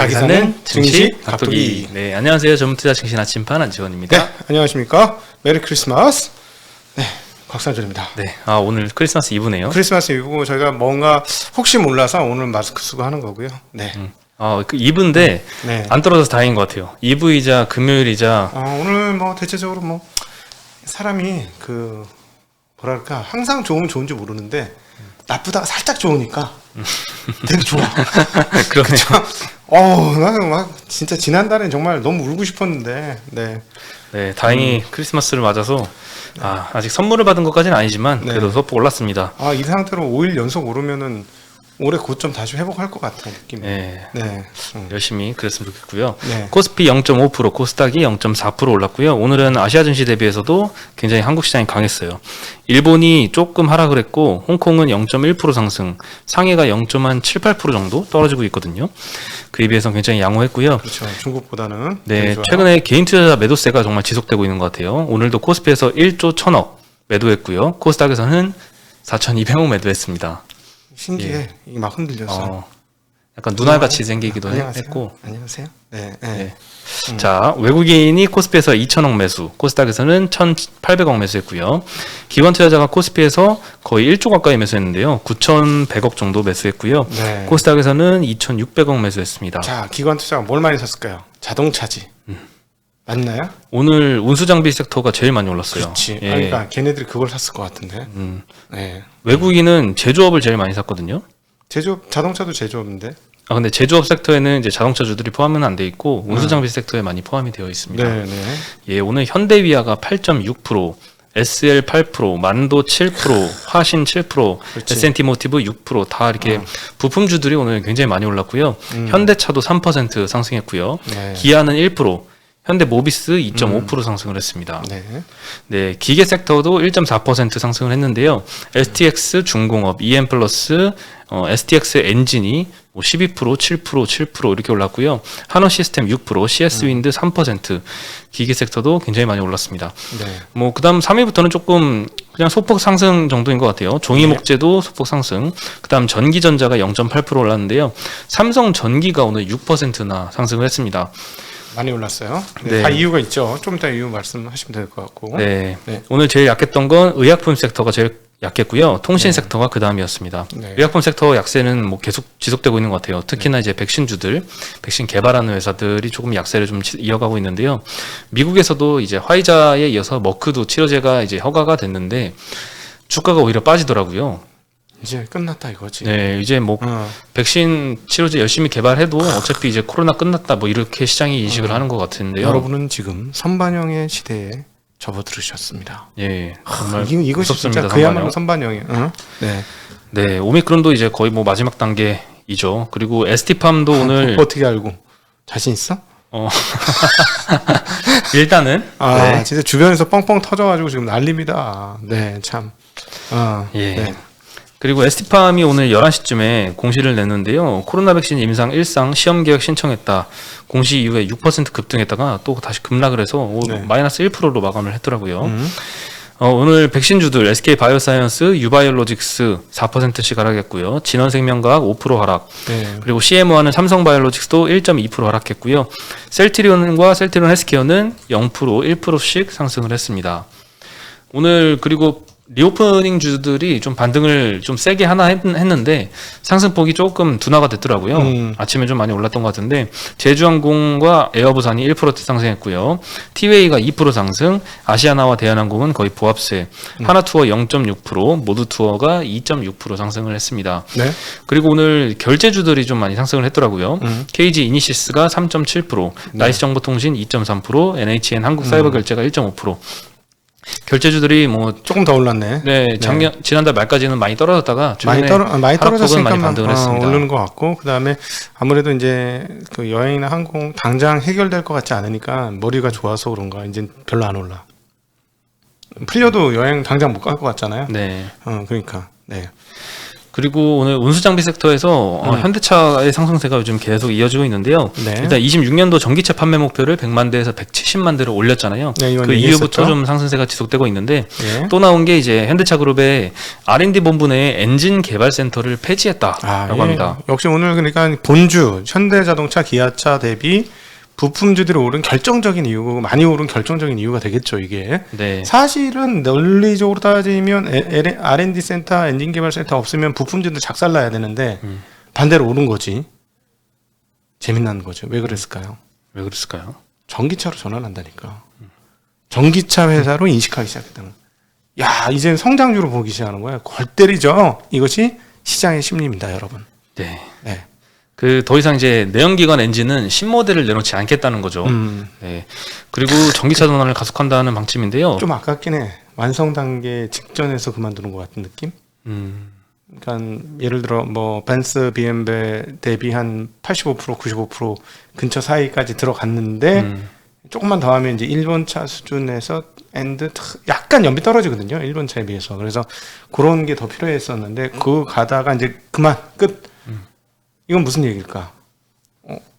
가기사는 증시 각도기. 네, 안녕하세요. 전문투자 증시 아침판 안지원입니다. 네, 안녕하십니까. 메리 크리스마스. 네, 곽상준입니다. 네, 오늘 크리스마스 이브네요. 크리스마스 이브고 저희가 뭔가 혹시 몰라서 오늘 마스크 쓰고 하는 거고요. 네. 그 이브인데 네. 안 떨어져서 다행인 것 같아요. 이브이자 금요일이자 오늘 뭐 대체적으로 뭐 사람이 뭐랄까 항상 좋으면 좋은지 모르는데 나쁘다가 살짝 좋으니까 되게 좋아. 그러네요. 나는 막 진짜 지난달에 정말 너무 울고 싶었는데, 네. 네, 다행히 크리스마스를 맞아서 아직 선물을 받은 것까지는 아니지만 그래도 소폭 올랐습니다. 이 상태로 5일 연속 오르면은 올해 고점 다시 회복할 것 같은 느낌이. 네, 네. 열심히 그랬으면 좋겠고요. 네. 코스피 0.5%, 코스닥이 0.4% 올랐고요. 오늘은 아시아 증시 대비해서도 굉장히 한국 시장이 강했어요. 일본이 조금 하락을 했고 홍콩은 0.1% 상승, 상해가 0.78% 정도 떨어지고 있거든요. 그에 비해서 굉장히 양호했고요. 그렇죠. 중국보다는. 네, 최근에 개인 투자자 매도세가 정말 지속되고 있는 것 같아요. 오늘도 코스피에서 1조 1000억 매도했고요. 코스닥에서는 4,200억 매도했습니다. 신기해. 이게 막 흔들렸어. 약간 눈알같이 생기기도 안녕하세요. 했고. 안녕하세요. 네. 네. 자, 외국인이 코스피에서 2,000억 매수, 코스닥에서는 1,800억 매수했고요. 기관 투자자가 코스피에서 거의 1조 가까이 매수했는데요. 9,100억 정도 매수했고요. 네. 코스닥에서는 2,600억 매수했습니다. 자, 기관 투자가 뭘 많이 샀을까요? 자동차지. 맞나요? 오늘 운수장비 섹터가 제일 많이 올랐어요. 그렇지. 예. 그러니까 걔네들이 그걸 샀을 것 같은데. 네. 외국인은 제조업을 제일 많이 샀거든요. 자동차도 제조업인데. 근데 제조업 섹터에는 이제 자동차주들이 포함은 안 돼 있고 운수장비 섹터에 많이 포함이 되어 있습니다. 네. 예, 오늘 현대위아가 8.6%, SL 8%, 만도 7%, 화신 7%, 그렇지. S&T 모티브 6% 다 이렇게 부품주들이 오늘 굉장히 많이 올랐고요. 현대차도 3% 상승했고요. 네. 기아는 1%, 현대 모비스 2.5% 상승을 했습니다. 네. 네, 기계 섹터도 1.4% 상승을 했는데요. STX 중공업, EM+, STX 엔진이 12%, 7%, 7% 이렇게 올랐고요. 한화 시스템 6%, CS 윈드 3%, 기계 섹터도 굉장히 많이 올랐습니다. 네. 그다음 3위부터는 조금 그냥 소폭 상승 정도인 것 같아요. 종이 목재도 소폭 상승. 그다음 전기전자가 0.8% 올랐는데요. 삼성 전기가 오늘 6%나 상승을 했습니다. 많이 올랐어요. 네. 다 이유가 있죠. 좀 이따 이유 말씀하시면 될 것 같고. 네. 네. 오늘 제일 약했던 건 의약품 섹터가 제일 약했고요. 통신 섹터가 그 다음이었습니다. 네. 의약품 섹터 약세는 계속 지속되고 있는 것 같아요. 특히나 이제 백신주들, 백신 개발하는 회사들이 조금 약세를 좀 이어가고 있는데요. 미국에서도 이제 화이자에 이어서 머크도 치료제가 이제 허가가 됐는데 주가가 오히려 빠지더라고요. 이제 끝났다 이거지. 네, 이제 백신 치료제 열심히 개발해도 어차피 이제 코로나 끝났다 이렇게 시장이 인식을 하는 것 같은데요. 여러분은 지금 선반영의 시대에 접어들으셨습니다. 예, 정말 이것이 무섭습니다. 진짜 그야말로 선반영이에요. 네. 네, 오미크론도 이제 거의 마지막 단계이죠. 그리고 ST팜도 오늘 어떻게 알고? 자신 있어? 일단은 네. 진짜 주변에서 뻥뻥 터져가지고 지금 난립니다. 네, 참. 예. 네. 그리고 ST팜이 오늘 11시쯤에 공시를 냈는데요. 코로나 백신 임상 1상 시험 계획 신청했다. 공시 이후에 6% 급등했다가 또 다시 급락을 해서 마이너스 1%로 마감을 했더라고요. 오늘 백신주들 SK 바이오사이언스, 유바이올로직스 4%씩 하락했고요. 진원생명과학 5% 하락. 네. 그리고 CMO하는 삼성바이올로직스도 1.2% 하락했고요. 셀트리온과 셀트리온 헬스케어는 0%, 1%씩 상승을 했습니다. 오늘 그리고 리오프닝 주들이 좀 반등을 좀 세게 하나 했는데 상승폭이 조금 둔화가 됐더라고요. 아침에 좀 많이 올랐던 것 같은데 제주항공과 에어부산이 1% 상승했고요. 티웨이가 2% 상승, 아시아나와 대한항공은 거의 보합세, 하나투어 0.6%, 모두투어가 2.6% 상승을 했습니다. 네. 그리고 오늘 결제주들이 좀 많이 상승을 했더라고요. KG 이니시스가 3.7%, 나이스정보통신 2.3%, NHN 한국사이버결제가 1.5%. 결제주들이 조금 더 올랐네. 네, 지난달 말까지는 많이 떨어졌다가 많이 떨어졌으니까 많이 반등을 했습니다. 오르는 것 같고, 그 다음에 아무래도 이제 그 여행이나 항공 당장 해결될 것 같지 않으니까 머리가 좋아서 그런가 이제 별로 안 올라. 풀려도 여행 당장 못 갈 것 같잖아요. 네. 그러니까. 네. 그리고 오늘 운수장비 섹터에서 현대차의 상승세가 요즘 계속 이어지고 있는데요. 네. 일단 26년도 전기차 판매 목표를 100만 대에서 170만 대로 올렸잖아요. 네, 이건 그 이후부터 얘기했었죠. 좀 상승세가 지속되고 있는데 예. 또 나온 게 이제 현대차 그룹의 R&D 본부 내에 엔진 개발 센터를 폐지했다라고 예. 합니다. 역시 오늘 그러니까 본주 현대자동차, 기아차 대비 부품주들이 오른 결정적인 이유고 많이 오른 결정적인 이유가 되겠죠 이게. 네. 사실은 논리적으로 따지면 R&D 센터, 엔진 개발 센터 없으면 부품주들 작살나야 되는데 반대로 오른 거지. 재미난 거죠. 왜 그랬을까요? 왜 그랬을까요? 전기차로 전환한다니까. 전기차 회사로 인식하기 시작했다는. 야, 이젠 성장주로 보기 시작하는 거야. 골 때리죠. 이것이 시장의 심리입니다, 여러분. 네. 네. 그 더 이상 이제 내연기관 엔진은 신모델을 내놓지 않겠다는 거죠. 네. 그리고 전기차 전환을 가속한다는 방침인데요. 좀 아깝긴 해. 완성 단계 직전에서 그만두는 것 같은 느낌? 그러니까 예를 들어 뭐 벤츠, BMW 대비 한 85%, 95% 근처 사이까지 들어갔는데 조금만 더 하면 이제 일본 차 수준에서 약간 연비 떨어지거든요. 일본 차에 비해서. 그래서 그런 게 더 필요했었는데 그 가다가 이제 그만 끝. 이건 무슨 얘기일까?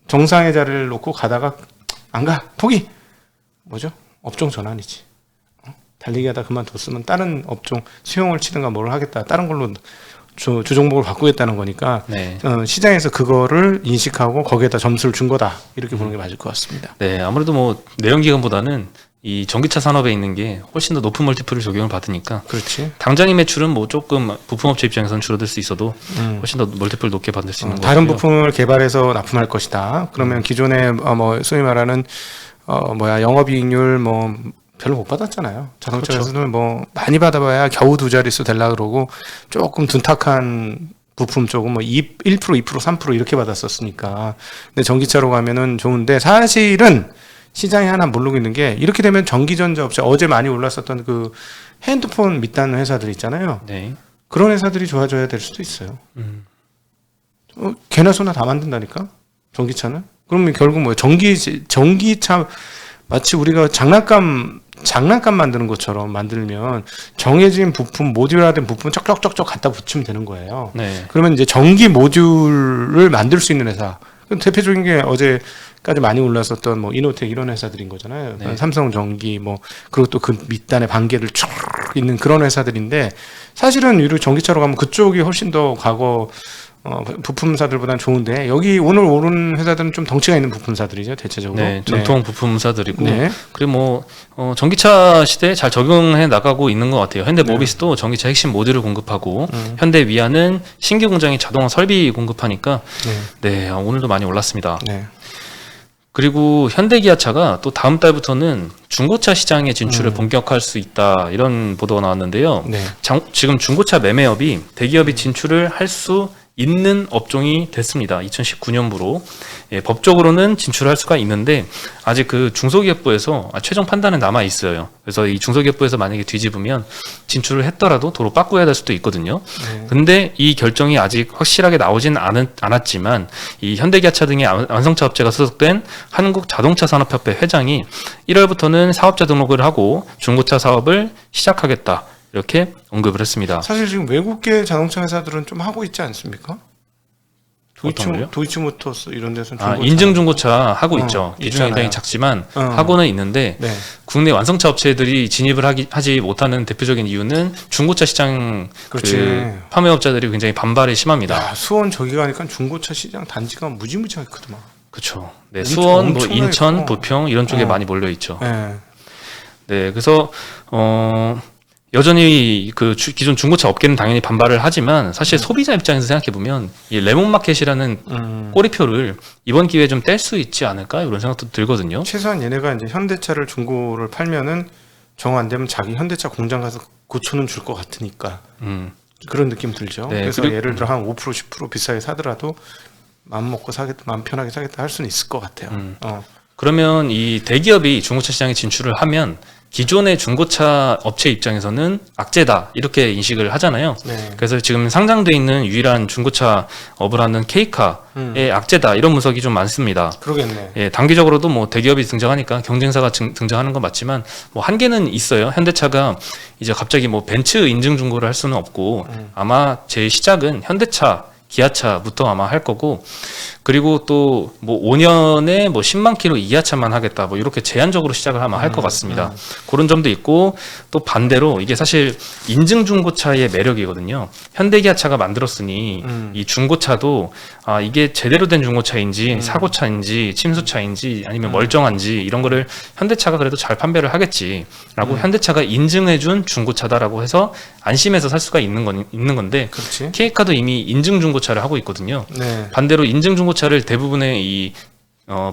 정상의 자리를 놓고 가다가 안 가. 포기. 뭐죠? 업종 전환이지. 달리기 하다 그만뒀으면 다른 업종 수용을 치든가 뭘 하겠다. 다른 걸로 주종목을 바꾸겠다는 거니까 네. 시장에서 그거를 인식하고 거기에다 점수를 준 거다. 이렇게 보는 게 맞을 것 같습니다. 네, 아무래도 뭐 내연기관보다는 이 전기차 산업에 있는 게 훨씬 더 높은 멀티플을 적용을 받으니까 그렇지. 당장의 매출은 뭐 조금 부품업체 입장에서는 줄어들 수 있어도 훨씬 더 멀티플 높게 받을 수 있는 것 다른 같고요. 부품을 개발해서 납품할 것이다. 그러면 기존에 뭐 소위 말하는 영업이익률 뭐 별로 못 받았잖아요. 자동차에서는 그렇죠. 뭐 많이 받아봐야 겨우 두 자릿수 될라 그러고 조금 둔탁한 부품 쪽은 뭐 1%, 2%, 3% 이렇게 받았었으니까. 근데 전기차로 가면은 좋은데 사실은 시장에 하나 모르고 있는 게 이렇게 되면 전기전자 업체 어제 많이 올랐었던 그 핸드폰 밑단 회사들 있잖아요. 네. 그런 회사들이 좋아져야 될 수도 있어요. 개나 소나 다 만든다니까 전기차는. 그러면 결국 뭐예요? 전기차 마치 우리가 장난감 만드는 것처럼 만들면 정해진 부품 모듈화된 부품 쩍쩍쩍쩍 갖다 붙이면 되는 거예요. 네. 그러면 이제 전기 모듈을 만들 수 있는 회사. 그럼 대표적인 게 어제까지 많이 올랐었던 뭐 이노텍 이런 회사들인 거잖아요. 네. 삼성전기 뭐 그리고 또 그 밑단에 반개를 쭉 있는 그런 회사들인데 사실은 유로 전기차로 가면 그쪽이 훨씬 더 과거 부품사들보다는 좋은데 여기 오늘 오른 회사들은 좀 덩치가 있는 부품사들이죠 대체적으로. 네, 전통 부품사들이고 네. 그리고 뭐 전기차 시대에 잘 적용해 나가고 있는 것 같아요. 현대모비스도 전기차 핵심 모듈을 공급하고 현대위아는 신규 공장이 자동화 설비 공급하니까 네, 오늘도 많이 올랐습니다. 네. 그리고 현대기아차가 또 다음 달부터는 중고차 시장에 진출을 본격화할 수 있다 이런 보도가 나왔는데요. 네. 지금 중고차 매매업이 대기업이 진출을 할 수 있는 업종이 됐습니다. 2019년부로 법적으로는 진출할 수가 있는데 아직 그 중소기업부에서 최종 판단은 남아 있어요. 그래서 이 중소기업부에서 만약에 뒤집으면 진출을 했더라도 도로 바꾸어야 될 수도 있거든요. 근데 이 결정이 아직 확실하게 나오진 않았지만 이 현대기아차 등의 완성차 업체가 소속된 한국자동차산업협회 회장이 1월부터는 사업자 등록을 하고 중고차 사업을 시작하겠다. 이렇게 언급을 했습니다. 사실 지금 외국계 자동차 회사들은 좀 하고 있지 않습니까? 어떤 거요? 도이치모터스 이런 데서는 인증 중고차 하고 있죠. 비중이 있잖아요. 굉장히 작지만 하고는 있는데 네. 국내 완성차 업체들이 진입을 하지 못하는 대표적인 이유는 중고차 시장 그렇지. 그 판매업자들이 굉장히 반발이 심합니다. 야, 수원 저기 가니까 중고차 시장 단지가 무지무지하게 크더만. 그렇죠. 네, 엄청- 수원, 뭐 엄청나게 인천, 커. 부평 이런 쪽에 많이 몰려 있죠. 네. 네, 그래서 여전히 그 기존 중고차 업계는 당연히 반발을 하지만 사실 소비자 입장에서 생각해 보면 이 레몬마켓이라는 꼬리표를 이번 기회에 좀 뗄 수 있지 않을까 이런 생각도 들거든요. 최소한 얘네가 이제 현대차를 중고를 팔면은 정 안 되면 자기 현대차 공장 가서 고쳐는 줄 것 같으니까 그런 느낌 들죠. 네, 그래서 그리고- 예를 들어 한 5%, 10% 비싸게 사더라도 마음 먹고 사겠다, 마음 편하게 사겠다 할 수는 있을 것 같아요. 그러면 이 대기업이 중고차 시장에 진출을 하면 기존의 중고차 업체 입장에서는 악재다 이렇게 인식을 하잖아요. 네. 그래서 지금 상장돼 있는 유일한 중고차 업을 하는 K카의 악재다 이런 분석이 좀 많습니다. 그러겠네. 예, 단기적으로도 뭐 대기업이 등장하니까 경쟁사가 등장하는 건 맞지만 뭐 한계는 있어요. 현대차가 이제 갑자기 뭐 벤츠 인증 중고를 할 수는 없고 아마 제 시작은 현대차, 기아차부터 아마 할 거고 그리고 또 뭐 5년에 뭐 10만 킬로 이하차만 하겠다 뭐 이렇게 제한적으로 시작을 아마 할 것 같습니다. 그런 점도 있고 또 반대로 이게 사실 인증 중고차의 매력이거든요. 현대기아차가 만들었으니 이 중고차도 아 이게 제대로 된 중고차인지 사고차인지 침수차인지 아니면 멀쩡한지 이런 거를 현대차가 그래도 잘 판별을 하겠지라고 현대차가 인증해준 중고차다라고 해서 안심해서 살 수가 있는 건데 그렇지. K카도 이미 인증 중고차를 하고 있거든요. 네. 반대로 인증 중고차를 대부분의 이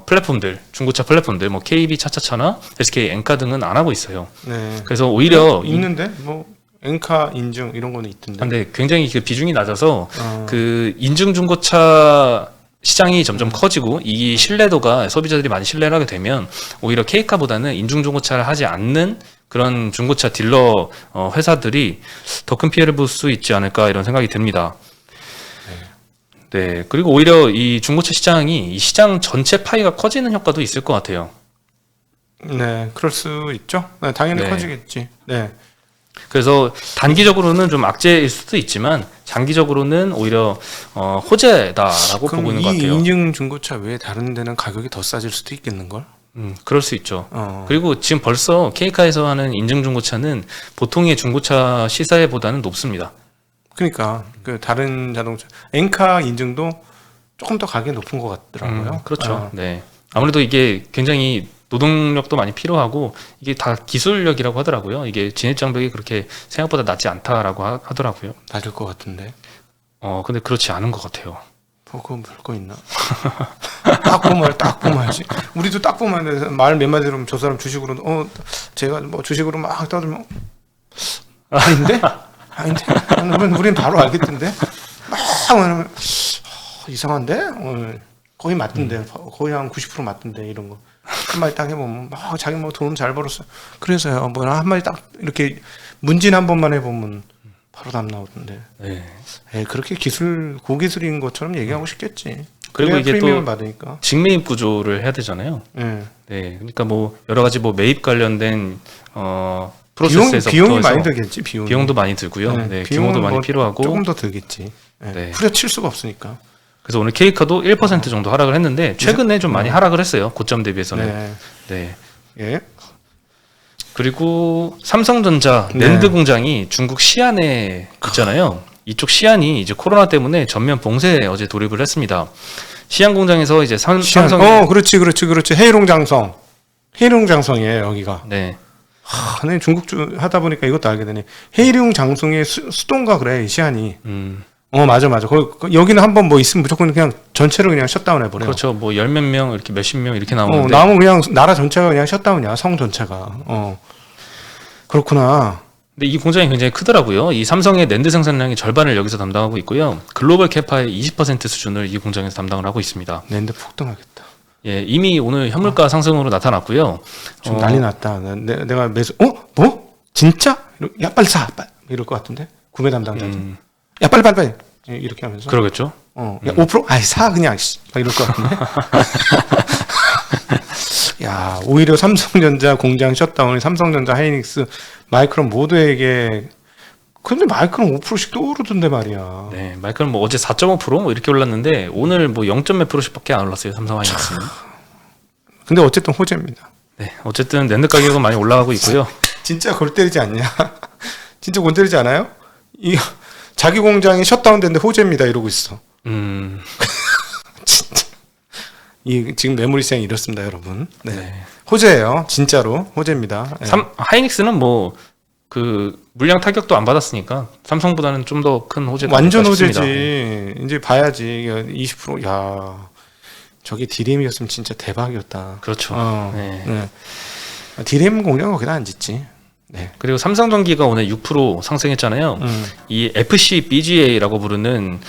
플랫폼들, 중고차 플랫폼들, 뭐 KB 차차차나 SK 엔카 등은 안 하고 있어요. 네. 그래서 오히려 있는데 뭐 엔카 인증 이런 거는 있던데. 근데 굉장히 그 비중이 낮아서 그 인증 중고차 시장이 점점 커지고 이 신뢰도가 소비자들이 많이 신뢰를 하게 되면 오히려 K카보다는 인증 중고차를 하지 않는 그런 중고차 딜러 회사들이 더 큰 피해를 볼 수 있지 않을까 이런 생각이 듭니다. 네, 그리고 오히려 이 중고차 시장이 이 시장 전체 파이가 커지는 효과도 있을 것 같아요. 네, 그럴 수 있죠. 네, 당연히 네. 커지겠지. 네. 그래서 단기적으로는 좀 악재일 수도 있지만 장기적으로는 오히려 호재다라고 보고 그럼 있는 이 것 같아요. 인증 중고차 외에 다른 데는 가격이 더 싸질 수도 있겠는 걸? 그럴 수 있죠. 그리고 지금 벌써 K카에서 하는 인증 중고차는 보통의 중고차 시세보다는 높습니다. 그러니까 그 다른 자동차 엔카 인증도 조금 더 가격이 높은 것 같더라고요. 그렇죠. 네. 아무래도 이게 굉장히 노동력도 많이 필요하고 이게 다 기술력이라고 하더라고요. 이게 진입 장벽이 그렇게 생각보다 낮지 않다라고 하더라고요. 낮을 것 같은데. 근데 그렇지 않은 것 같아요. 그건 별거 있나? 딱 보면야지. 우리도 딱 보면 말 몇 마디 들으면 저 사람 주식으로 제가 뭐 주식으로 막 떠들면 아닌데? 우린 바로 알겠던데. 막 하면 이상한데? 거의 맞던데. 거의 한 90% 맞던데 이런 거. 한 마디 딱 해보면 막 자기 뭐 돈 잘 벌었어. 그래서요. 뭐 한 마디 딱 이렇게 문진 한 번만 해보면 바로 답 나오던데. 네. 그렇게 고기술인 것처럼 얘기하고 싶겠지. 그리고 이게 프리미엄을 또 받으니까. 직매입 구조를 해야 되잖아요. 네. 네. 그러니까 뭐 여러 가지 뭐 매입 관련된 프로세스에서부터 비용이 해서 많이 들겠지. 비용도 많이 들고요. 네. 비용은 규모도 많이 뭐 필요하고 조금 더 들겠지. 네. 후려칠 수가 없으니까. 그래서 오늘 K카도 1% 정도 하락을 했는데 최근에 좀 많이 하락을 했어요. 고점 대비해서는. 네. 네. 예. 그리고 삼성전자 네. 낸드 공장이 중국 시안에 있잖아요. 이쪽 시안이 이제 코로나 때문에 전면 봉쇄에 어제 돌입을 했습니다. 시안 공장에서 이제 삼성 그렇지. 헤이룽 장성이에요, 여기가. 네. 네, 중국 하다 보니까 이것도 알게 되네. 헤이룽 장성의 수도인가 그래, 시안이. 맞아. 여기는 한번 뭐 있으면 무조건 그냥 전체를 그냥 셧다운 해버려. 그렇죠. 뭐 열 몇 명 이렇게 몇십 명 이렇게 나오는데 나오면 그냥 나라 전체가 그냥 셧다운이야, 성 전체가. 그렇구나. 근데 이 공장이 굉장히 크더라고요. 이 삼성의 낸드 생산량의 절반을 여기서 담당하고 있고요. 글로벌 캐파의 20% 수준을 이 공장에서 담당을 하고 있습니다. 낸드 폭등하겠다. 예, 이미 오늘 현물가 상승으로 나타났고요. 좀 난리 났다. 내가 매수, 뭐? 진짜? 야, 빨리 사! 이럴 것 같은데? 구매 담당자들. 야, 빨리! 이렇게 하면서. 그러겠죠. 야, 5%? 아이, 사, 그냥. 막 이럴 것 같은데? 야, 오히려 삼성전자 공장 셧다운이 삼성전자, 하이닉스, 마이크론 모두에게. 근데 마이크론 5%씩 또 오르던데 말이야. 네, 마이크론 뭐 어제 4.5% 뭐 이렇게 올랐는데 오늘 뭐 0. 몇 %씩밖에 안 올랐어요. 삼성 하이닉스는. 근데 어쨌든 호재입니다. 네, 어쨌든 낸드 가격은 많이 올라가고 있고요. 진짜 골 때리지 않냐? 진짜 골 때리지 않아요? 자기 공장이 셧다운 됐는데 호재입니다 이러고 있어. 진짜. 지금 메모리 시장이 이렇습니다, 여러분. 네. 호재예요, 진짜로 호재입니다. 네. 하이닉스는 뭐 그 물량 타격도 안 받았으니까 삼성보다는 좀 더 큰 호재가 완전 아닐까 싶습니다. 호재지. 이제 봐야지. 20%. 야, 저게 디램이었으면 진짜 대박이었다. 그렇죠. 네. 디램 공장 거기다 안 짓지. 네. 그리고 삼성전기가 오늘 6% 상승했잖아요. 이 FC BGA라고 부르는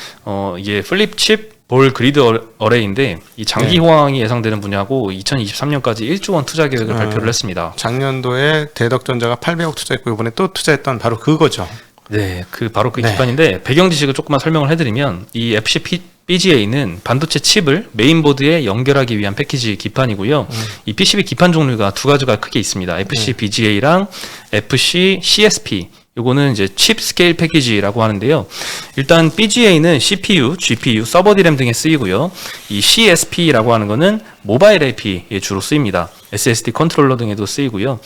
이게 플립칩 볼 그리드 어레이인데 이 장기 호황이 예상되는 분야고 2023년까지 1조 원 투자 계획을 발표를 했습니다. 작년도에 대덕전자가 800억 투자했고 이번에 또 투자했던 바로 그거죠. 네, 바로 그 기판인데 배경 지식을 조금만 설명을 해드리면 이 FC BGA는 반도체 칩을 메인보드에 연결하기 위한 패키지 기판이고요. 이 PCB 기판 종류가 두 가지가 크게 있습니다. FC BGA랑 FC CSP. 요거는 이제 칩 스케일 패키지라고 하는데요. 일단 BGA는 CPU, GPU, 서버 디램 등에 쓰이고요. 이 CSP라고 하는 거는 모바일 AP에 주로 쓰입니다. SSD 컨트롤러 등에도 쓰이고요.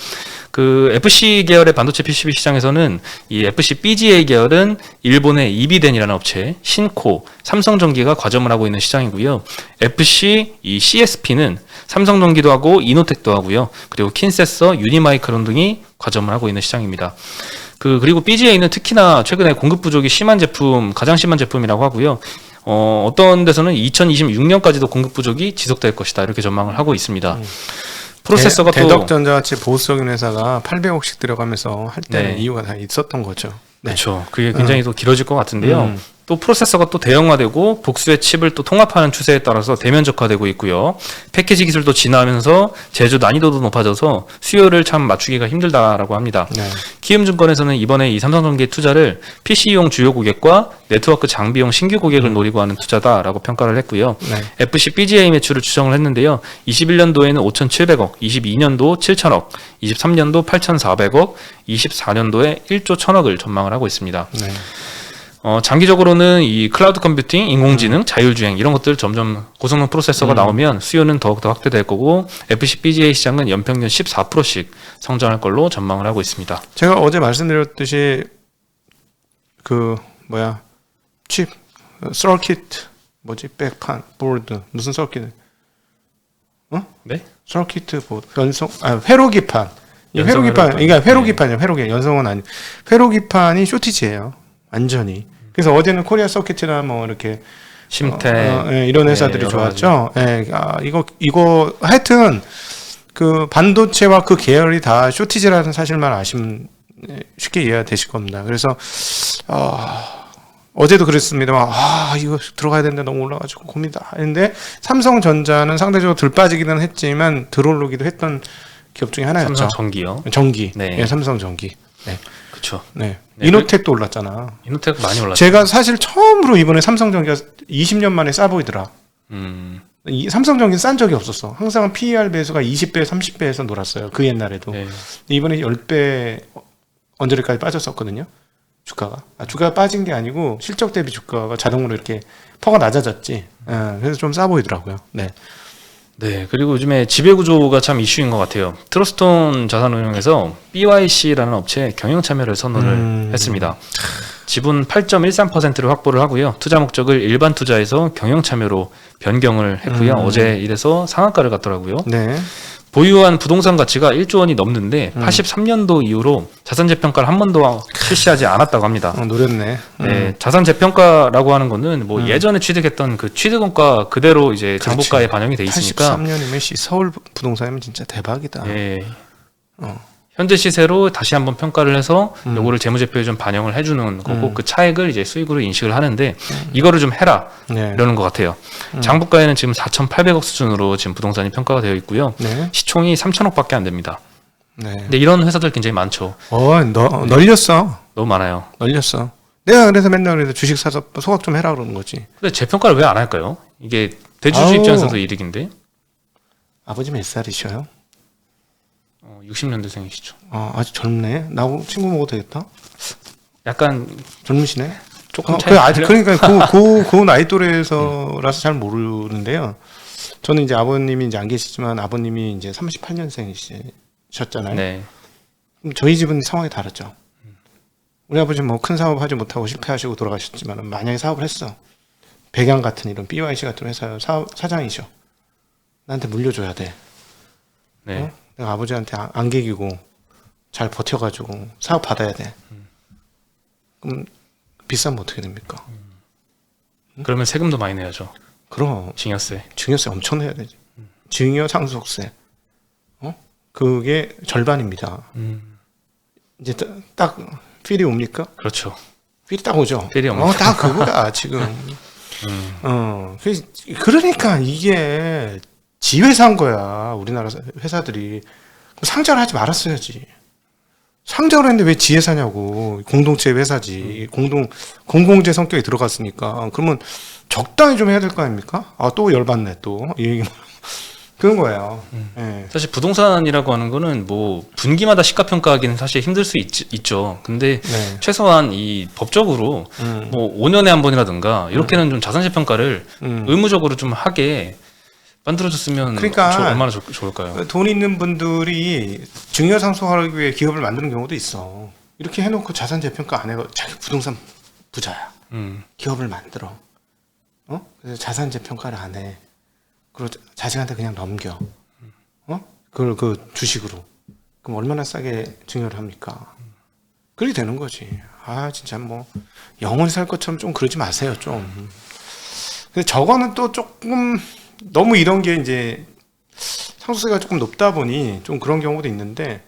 그 FC 계열의 반도체 PCB 시장에서는 이 FC BGA 계열은 일본의 이비덴이라는 업체, 신코, 삼성전기가 과점을 하고 있는 시장이고요. FC 이 CSP는 삼성전기도 하고 이노텍도 하고요. 그리고 킨세서, 유니마이크론 등이 과점을 하고 있는 시장입니다. 그리고 BGA는 특히나 최근에 공급 부족이 심한 제품, 가장 심한 제품이라고 하고요. 어떤 데서는 2026년까지도 공급 부족이 지속될 것이다. 이렇게 전망을 하고 있습니다. 프로세서가 또 대덕전자 같이 보수적인 회사가 800억씩 들어가면서 할 때는 이유가 다 있었던 거죠. 네. 그렇죠. 그게 굉장히 또 길어질 것 같은데요. 또 프로세서가 또 대형화되고 복수의 칩을 또 통합하는 추세에 따라서 대면적화되고 있고요. 패키지 기술도 진화하면서 제조 난이도도 높아져서 수요를 참 맞추기가 힘들다라고 합니다. 네. 키움증권에서는 이번에 이 삼성전기 투자를 PC용 주요 고객과 네트워크 장비용 신규 고객을 노리고 하는 투자다라고 평가를 했고요. 네. FC BGA 매출을 추정을 했는데요. 21년도에는 5,700억, 22년도 7,000억, 23년도 8,400억, 24년도에 1조 1,000억을 전망을 하고 있습니다. 네. 장기적으로는 이 클라우드 컴퓨팅, 인공지능, 자율주행 이런 것들 점점 고성능 프로세서가 나오면 수요는 더욱더 확대될 거고 FC BGA 시장은 연평균 14%씩 성장할 걸로 전망을 하고 있습니다. 제가 어제 말씀드렸듯이 칩, 서킷, 백판, 보드, 무슨 서킷? 네? 서킷 보드, 회로기판. 회로기판, 그러니까 회로기판이요. 연성은 아니. 회로기판이 쇼티지예요. 완전히. 그래서 어제는 코리아 서킷이나 뭐 이렇게 심태 이런 회사들이 좋았죠. 이거 하여튼 그 반도체와 그 계열이 다 쇼티지라는 사실만 아시면 쉽게 이해가 되실 겁니다. 그래서 어제도 그랬습니다만 이거 들어가야 되는데 너무 올라가지고 고민이다 했는데 삼성전자는 상대적으로 덜 빠지기는 했지만 덜 오르기도 했던 기업 중에 하나였죠. 삼성전기요. 전기. 네. 삼성전기. 네. 그렇죠. 네. 이노텍도 올랐잖아. 이노텍 많이 올랐죠. 제가 사실 처음으로 이번에 삼성전기가 20년 만에 싸 보이더라. 이 삼성전기는 싼 적이 없었어. 항상 PER 배수가 20배, 30배에서 놀았어요. 그 옛날에도. 네. 이번에 10배 언저리까지 빠졌었거든요. 주가가. 주가가 빠진 게 아니고 실적 대비 주가가 자동으로 이렇게 퍼가 낮아졌지. 그래서 좀 싸 보이더라고요. 네. 네, 그리고 요즘에 지배구조가 참 이슈인 것 같아요. 트러스톤 자산운용에서 BYC라는 업체에 경영 참여를 선언을 했습니다. 지분 8.13%를 확보를 하고요. 투자 목적을 일반 투자에서 경영 참여로 변경을 했고요. 어제 이래서 상한가를 갔더라고요. 네. 보유한 부동산 가치가 1조 원이 넘는데 83년도 이후로 자산 재평가를 한 번도 실시하지 않았다고 합니다. 노렸네. 네, 자산 재평가라고 하는 거는 뭐 예전에 취득했던 그 취득원가 그대로 이제 장부가에 반영이 돼 있으니까 83년이면 서울 부동산이면 진짜 대박이다. 네. 현재 시세로 다시 한번 평가를 해서 요거를 재무제표에 좀 반영을 해주는 거고 그 차액을 이제 수익으로 인식을 하는데 이거를 좀 해라 이러는 것 같아요. 장부가에는 지금 4,800억 수준으로 지금 부동산이 평가가 되어 있고요. 네. 시총이 3,000억밖에 안 됩니다. 네. 근데 이런 회사들 굉장히 많죠. 널렸어. 너무 많아요. 널렸어. 내가 그래서 맨날 그래서 주식 사서 소각 좀 해라 그러는 거지. 근데 재평가를 왜 안 할까요? 이게 대주주 입장에서도 이득인데. 아버지 몇 살이셔요? 60년대생이시죠. 아주 젊네. 나하고 친구 먹어도 되겠다. 약간 젊으시네. 조금 차이. 그러니까 그 나이 또래에서라서 잘 모르는데요. 저는 이제 아버님이 이제 안 계시지만 아버님이 이제 38년생이셨잖아요. 네. 저희 집은 상황이 다르죠. 우리 아버지는 뭐 큰 사업 하지 못하고 실패하시고 돌아가셨지만 만약에 사업을 했어. 백양 같은 이런 BYC 같은 회사 사장이셔. 나한테 물려줘야 돼. 네. 내가 아버지한테 안개기고 잘 버텨가지고 사업 받아야 돼. 그럼 비싸면 어떻게 됩니까? 그러면 세금도 많이 내야죠. 그럼 증여세. 증여세 엄청 내야 되지. 증여 상속세. 그게 절반입니다. 이제 딱 필이 옵니까? 그렇죠. 필이 딱 오죠. 필이 옵니다. 딱 그거야 지금. 그러니까 이게 지회사인 거야. 우리나라 회사들이 상장을 하지 말았어야지. 상장을 했는데 왜 지회사냐고. 공동체 회사지. 공공재 성격이 들어갔으니까. 그러면 적당히 좀 해야 될 거 아닙니까? 아, 또 열받네, 또. 이 얘기. 그런 거예요. 예. 사실 부동산이라고 하는 거는 뭐 분기마다 시가평가하기는 사실 힘들 수 있죠. 근데 네. 최소한 이 법적으로 뭐 5년에 한 번이라든가 이렇게는 좀 자산세 평가를 의무적으로 좀 하게 만들어줬으면 그러니까 얼마나 좋을까요? 돈 있는 분들이 증여상속하기 위해 기업을 만드는 경우도 있어. 이렇게 해놓고 자산 재평가 안 해고 자기 부동산 부자야. 기업을 만들어. 그래서 자산 재평가를 안 해. 그리고 자식한테 그냥 넘겨. 그걸 그 주식으로. 그럼 얼마나 싸게 증여를 합니까? 그렇게 되는 거지. 아, 진짜 뭐 영원히 살 것처럼 좀 그러지 마세요, 좀. 근데 저거는 또 조금 너무 이런 게 이제 상속세가 조금 높다 보니 좀 그런 경우도 있는데,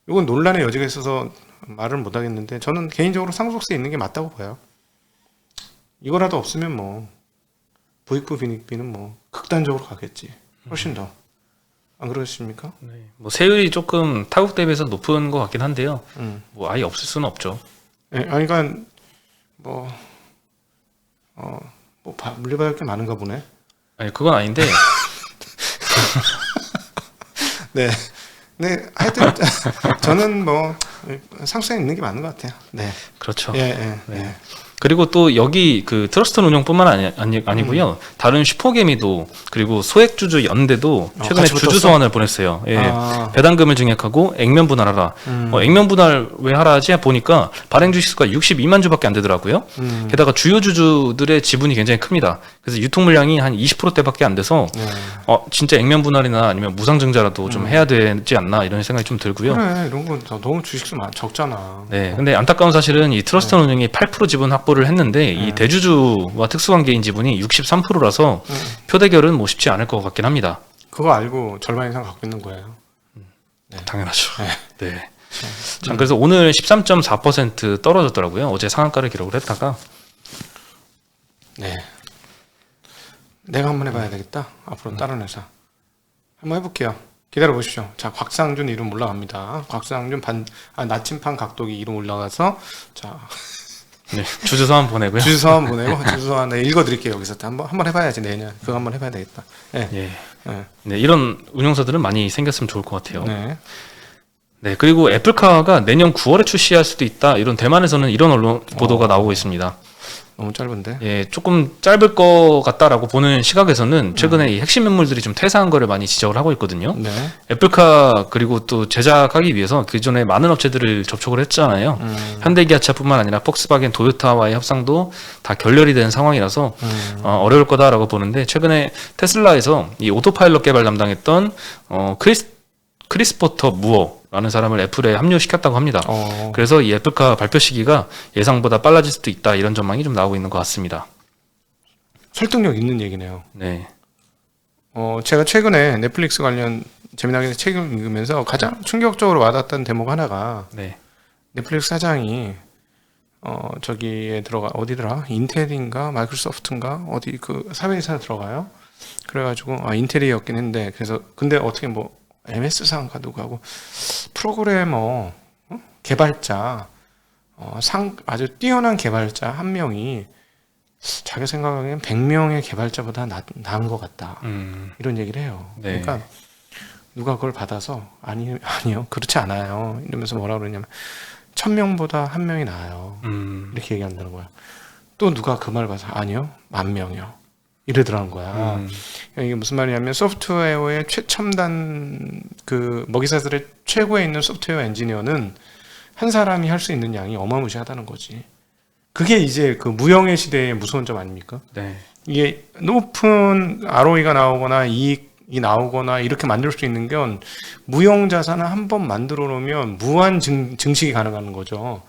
이건 논란의 여지가 있어서 말을 못 하겠는데, 저는 개인적으로 상속세 있는 게 맞다고 봐요. 이거라도 없으면 뭐 부익부 빈익비는 뭐 극단적으로 가겠지. 훨씬 더. 안 그러십니까? 네. 뭐 세율이 조금 타국 대비해서 높은 것 같긴 한데요. 뭐 아예 없을 수는 없죠. 네, 아니, 그러니까 뭐 물려받을 게 많은가 보네. 아니 그건 아닌데. 네, 네, 하여튼 저는 뭐 상속세 있는 게 맞는 것 같아요. 네, 그렇죠. 예, 예, 네. 예. 그리고 또 여기 그 트러스트 운용뿐만 아니고요. 다른 슈퍼개미도 그리고 소액주주 연대도 최근에 주주 붙었어? 소환을 보냈어요. 예. 아. 배당금을 증액하고 액면 분할하라. 액면 분할 왜 하라 하지? 보니까 발행 주식수가 62만 주밖에 안 되더라고요. 게다가 주요 주주들의 지분이 굉장히 큽니다. 그래서 유통 물량이 한 20%대밖에 안 돼서 진짜 액면 분할이나 아니면 무상증자라도 좀 해야 되지 않나 이런 생각이 좀 들고요. 그래, 이런 건 너무 주식수 적잖아. 네, 근데 안타까운 사실은 이 트러스트 운용이 8% 지분 확보를 했는데 이 대주주와 특수관계인 지분이 63%라서 표대결은 뭐 쉽지 않을 것 같긴 합니다. 그거 알고 절반 이상 갖고 있는 거예요. 네. 당연하죠. 네. 자, 그래서 오늘 13.4% 떨어졌더라고요. 어제 상한가를 기록을 했다가. 네. 내가 한번 해봐야 되겠다. 앞으로 다른 회사 한번 해볼게요. 기다려 보십시오. 자, 곽상준 이름 올라갑니다. 곽상준 나침판 각도기 이름 올라가서 자. 네, 주주서한 보내고요. 주주서한 보내고 주주서한 네, 읽어드릴게요. 여기서 한번 해봐야지. 내년 그거 한번 해봐야 되겠다. 네. 예. 네. 네, 이런 운용사들은 많이 생겼으면 좋을 것 같아요. 네. 네, 그리고 애플카가 내년 9월에 출시할 수도 있다. 이런 대만에서는 이런 언론 보도가 나오고 있습니다. 너무 짧은데. 예, 조금 짧을 것 같다라고 보는 시각에서는 최근에 이 핵심 인물들이 좀 퇴사한 거를 많이 지적을 하고 있거든요. 네. 애플카 그리고 또 제작하기 위해서 기존에 많은 업체들을 접촉을 했잖아요. 현대기아차뿐만 아니라 폭스바겐, 도요타와의 협상도 다 결렬이 된 상황이라서 어려울 거다라고 보는데, 최근에 테슬라에서 이 오토파일럿 개발 담당했던 크리스포터 무어라는 사람을 애플에 합류시켰다고 합니다. 그래서 이 애플카 발표 시기가 예상보다 빨라질 수도 있다, 이런 전망이 좀 나오고 있는 것 같습니다. 설득력 있는 얘기네요. 네. 제가 최근에 넷플릭스 관련 재미나게 책을 읽으면서 가장 충격적으로 와닿았던 대목 하나가, 네. 넷플릭스 사장이 저기에 어디더라? 인텔인가 마이크로소프트인가 어디 그 사회이사에 들어가요. 그래가지고 인텔이었긴 했는데, 그래서 근데 어떻게 뭐 MS상가 누구하고 프로그래머 개발자 아주 뛰어난 개발자 한 명이 자기 생각에는 100명의 개발자보다 나은 것 같다. 이런 얘기를 해요. 네. 그러니까 누가 그걸 받아서 아니요 그렇지 않아요 이러면서 뭐라 그러냐면 1000명보다 한 명이 나아요. 이렇게 얘기한다는 거야. 또 누가 그 말 봐서 아니요 10,000명이요 이러더라는 거야. 이게 무슨 말이냐면 소프트웨어의 최첨단 그 먹이사슬의 최고에 있는 소프트웨어 엔지니어는 한 사람이 할 수 있는 양이 어마무시하다는 거지. 그게 이제 그 무형의 시대의 무서운 점 아닙니까? 네. 이게 높은 ROE가 나오거나 이익이 나오거나 이렇게 만들 수 있는 건 무형 자산을 한번 만들어 놓으면 무한 증식이 가능한 거죠.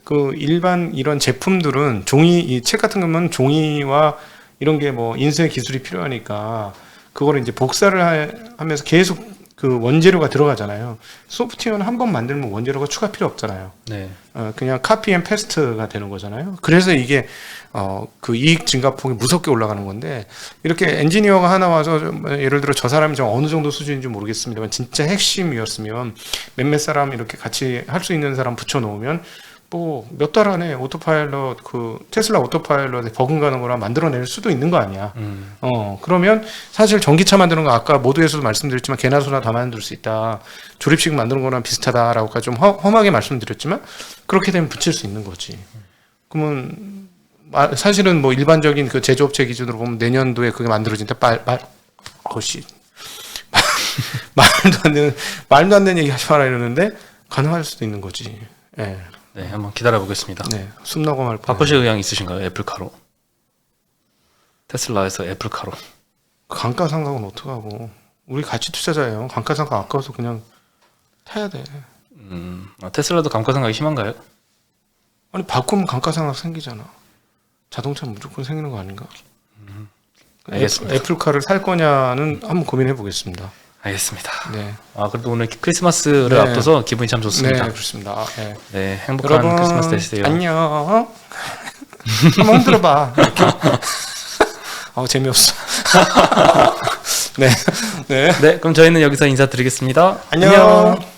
그 일반 이런 제품들은 이 책 같은 거면 종이와 이런 게 뭐 인쇄 기술이 필요하니까 그거를 이제 복사를 하면서 계속 그 원재료가 들어가잖아요. 소프트웨어는 한 번 만들면 원재료가 추가 필요 없잖아요. 네. 그냥 카피 앤 패스트가 되는 거잖아요. 그래서 이게 그 이익 증가폭이 무섭게 올라가는 건데, 이렇게 엔지니어가 하나 와서 예를 들어 저 사람이 좀 어느 정도 수준인지 모르겠습니다만 진짜 핵심이었으면 몇몇 사람 이렇게 같이 할 수 있는 사람 붙여놓으면 뭐 몇 달 안에 오토파일럿, 그 테슬라 오토파일럿에 버금가는 거랑 만들어낼 수도 있는 거 아니야. 그러면 사실 전기차 만드는 거 아까 모두에서도 말씀드렸지만 개나 소나 다 만들 수 있다. 조립식 만드는 거랑 비슷하다라고 좀 험하게 말씀드렸지만 그렇게 되면 붙일 수 있는 거지. 그러면 사실은 뭐 일반적인 그 제조업체 기준으로 보면 내년도에 그게 만들어진다. 말도 안 되는 얘기 하지 마라 이러는데 가능할 수도 있는 거지. 예. 네, 한번 기다려 보겠습니다. 네, 숨 넘어갈 뻔. 바꾸실 의향 있으신가요? 애플카로. 테슬라에서 애플카로. 감가상각은 어떡하고. 우리 가치 투자자예요. 감가상각 아까워서 그냥 타야 돼. 테슬라도 감가상각이 심한가요? 아니 바꾸면 감가상각 생기잖아. 자동차 무조건 생기는 거 아닌가? 알겠습니다. 애플카를 살 거냐는 한번 고민해 보겠습니다. 알겠습니다. 네. 그래도 오늘 크리스마스를 네. 앞둬서 기분이 참 좋습니다. 네, 그렇습니다. 네. 네, 행복한 여러분, 크리스마스 되시세요. 안녕. 한번 흔들어봐. 이렇게. 재미없어. 네. 네. 네, 그럼 저희는 여기서 인사드리겠습니다. 안녕.